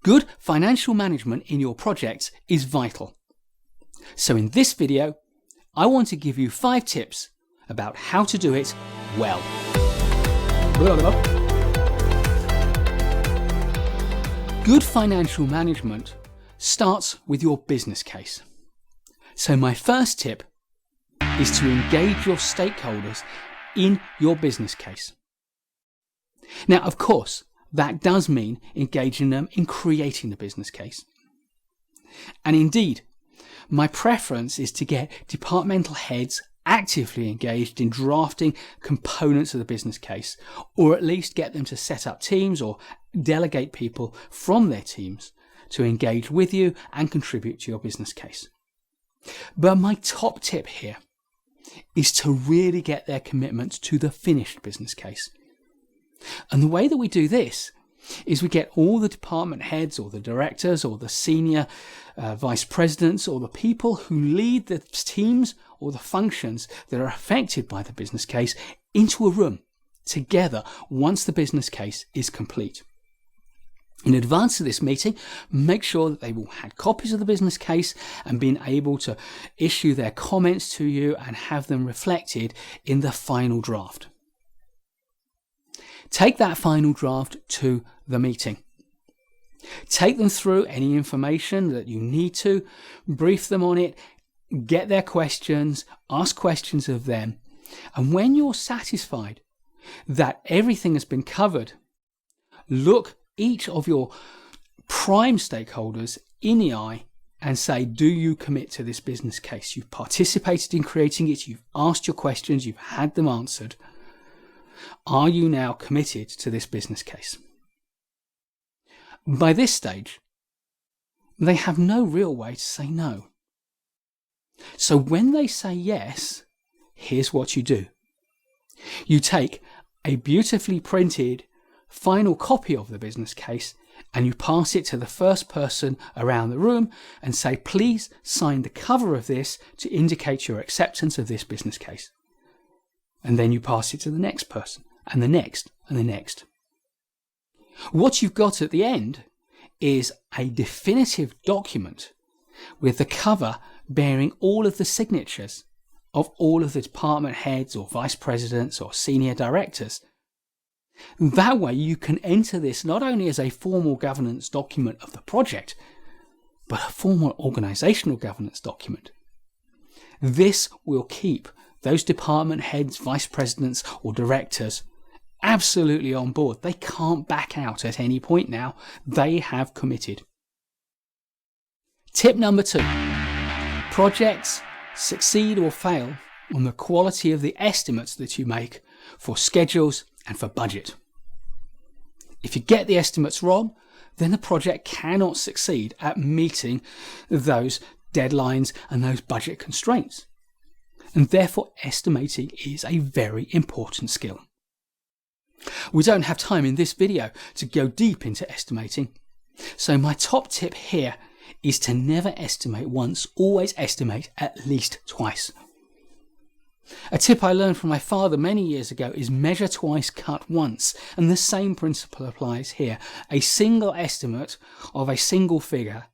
Good financial management in your projects is vital. So in this video, I want to give you 5 tips about how to do it well. Good financial management starts with your business case. So my first tip is to engage your stakeholders in your business case. Now, of course, that does mean engaging them in creating the business case. And indeed, my preference is to get departmental heads actively engaged in drafting components of the business case, or at least get them to set up teams or delegate people from their teams to engage with you and contribute to your business case. But my top tip here is to really get their commitment to the finished business case. And the way that we do this is we get all the department heads or the directors or the senior vice presidents or the people who lead the teams or the functions that are affected by the business case into a room together once the business case is complete. In advance of this meeting, make sure that they've all had copies of the business case and been able to issue their comments to you and have them reflected in the final draft. Take that final draft to the meeting. Take them through any information that you need to, brief them on it, get their questions, ask questions of them. And when you're satisfied that everything has been covered, look each of your prime stakeholders in the eye and say, do you commit to this business case? You've participated in creating it, you've asked your questions, you've had them answered. Are you now committed to this business case? By this stage, they have no real way to say no. So when they say yes, here's what you do. You take a beautifully printed final copy of the business case and you pass it to the first person around the room and say, please sign the cover of this to indicate your acceptance of this business case. And then you pass it to the next person and the next and the next. What you've got at the end is a definitive document with the cover bearing all of the signatures of all of the department heads or vice presidents or senior directors. That way you can enter this not only as a formal governance document of the project, but a formal organizational governance document. This will keep those department heads, vice presidents or directors absolutely on board. They can't back out at any point now. They have committed. Tip number 2. Projects succeed or fail on the quality of the estimates that you make for schedules and for budget. If you get the estimates wrong, then the project cannot succeed at meeting those deadlines and those budget constraints. And therefore, estimating is a very important skill. We don't have time in this video to go deep into estimating, so my top tip here is to never estimate once, always estimate at least twice. A tip I learned from my father many years ago is measure twice, cut once, and the same principle applies here. A single estimate of a single figure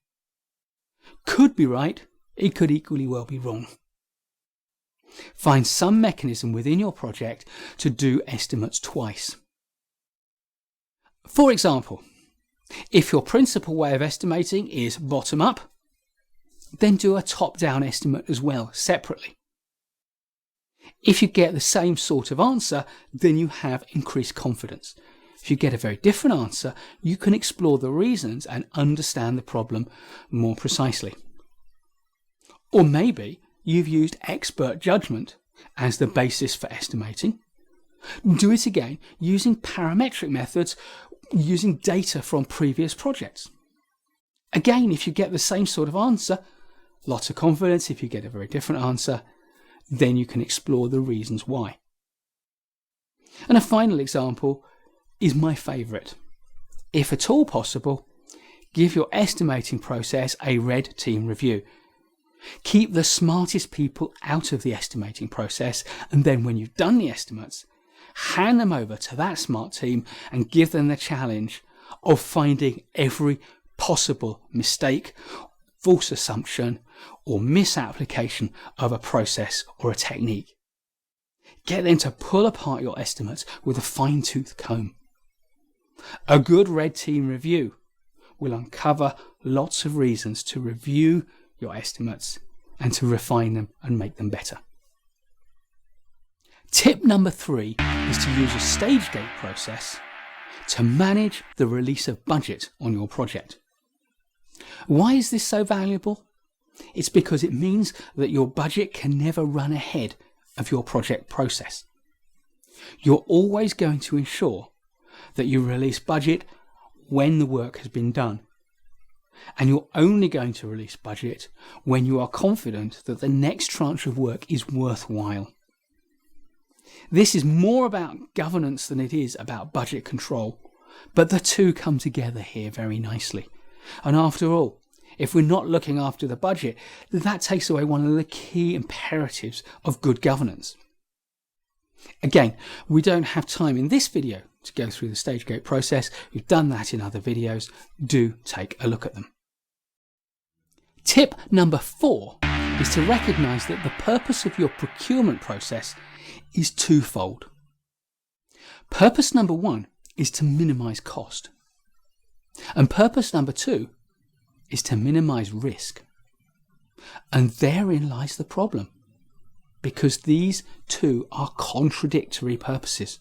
could be right, it could equally well be wrong. Find some mechanism within your project to do estimates twice. For example, if your principal way of estimating is bottom up, then do a top-down estimate as well, separately. If you get the same sort of answer, then you have increased confidence. If you get a very different answer, you can explore the reasons and understand the problem more precisely. Or maybe you've used expert judgment as the basis for estimating. Do it again using parametric methods, using data from previous projects. Again, if you get the same sort of answer, lots of confidence. If you get a very different answer, then you can explore the reasons why. And a final example is my favourite. If at all possible, give your estimating process a red team review. Keep the smartest people out of the estimating process, and then when you've done the estimates, hand them over to that smart team and give them the challenge of finding every possible mistake, false assumption, or misapplication of a process or a technique. Get them to pull apart your estimates with a fine-tooth comb. A good red team review will uncover lots of reasons to review your estimates and to refine them and make them better. Tip number 3 is to use a stage gate process to manage the release of budget on your project. Why is this so valuable? It's because it means that your budget can never run ahead of your project process. You're always going to ensure that you release budget when the work has been done. And you're only going to release budget when you are confident that the next tranche of work is worthwhile. This is more about governance than it is about budget control, but the two come together here very nicely. And after all, if we're not looking after the budget, that takes away one of the key imperatives of good governance. Again, we don't have time in this video to go through the stage gate process. We've done that in other videos. Do take a look at them. Tip number 4 is to recognize that the purpose of your procurement process is twofold. Purpose number 1 is to minimize cost. And purpose number 2 is to minimize risk. And therein lies the problem, because these two are contradictory purposes.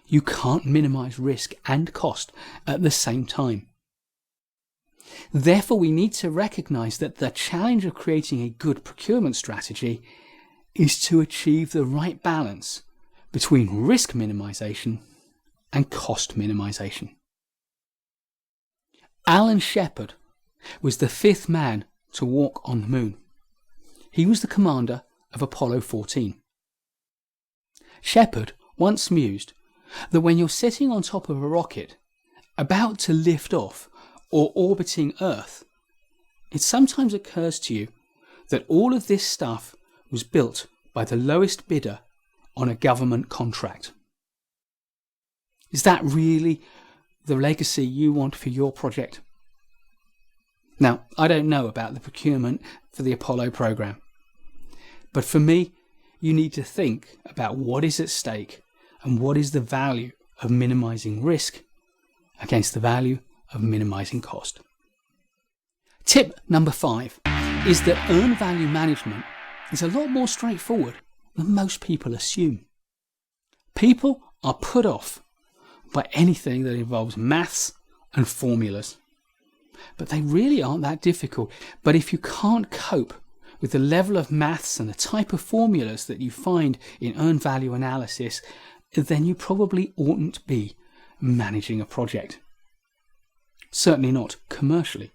You can't minimize risk and cost at the same time. Therefore, we need to recognize that the challenge of creating a good procurement strategy is to achieve the right balance between risk minimization and cost minimization. Alan Shepard was the 5th man to walk on the moon. He was the commander of Apollo 14. Shepard once mused that when you're sitting on top of a rocket about to lift off or orbiting Earth, it sometimes occurs to you that all of this stuff was built by the lowest bidder on a government contract. Is that really the legacy you want for your project? Now, I don't know about the procurement for the Apollo program, but for me, you need to think about what is at stake and what is the value of minimizing risk against the value of minimizing cost. Tip number 5 is that earned value management is a lot more straightforward than most people assume. People are put off by anything that involves maths and formulas, but they really aren't that difficult. But if you can't cope with the level of maths and the type of formulas that you find in earned value analysis, then you probably oughtn't be managing a project. Certainly not commercially.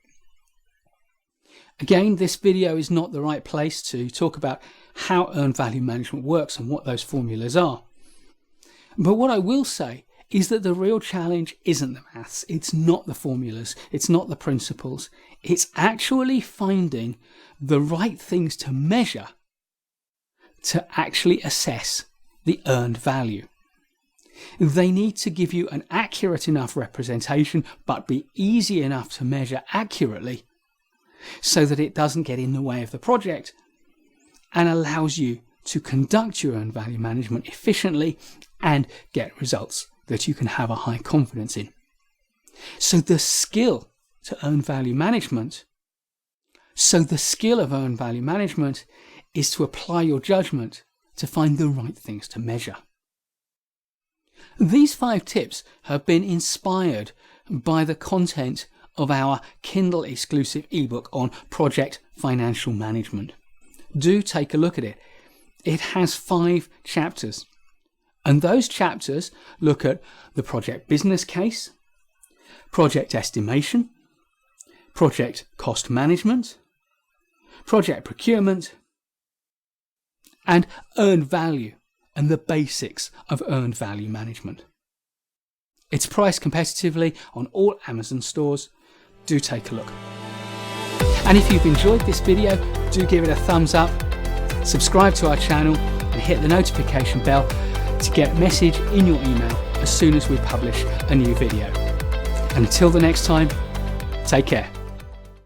Again, this video is not the right place to talk about how earned value management works and what those formulas are. But what I will say is that the real challenge isn't the maths, it's not the formulas, it's not the principles, it's actually finding the right things to measure to actually assess the earned value. They need to give you an accurate enough representation, but be easy enough to measure accurately so that it doesn't get in the way of the project and allows you to conduct your earned value management efficiently and get results that you can have a high confidence in. So the skill of earned value management is to apply your judgment to find the right things to measure. These 5 tips have been inspired by the content of our Kindle-exclusive ebook on project financial management. Do take a look at it. It has 5 chapters, and those chapters look at the project business case, project estimation, project cost management, project procurement, and earned value and the basics of earned value management. It's priced competitively on all Amazon stores. Do take a look. And if you've enjoyed this video, do give it a thumbs up, subscribe to our channel and hit the notification bell to get a message in your email as soon as we publish a new video. And until the next time, Take care.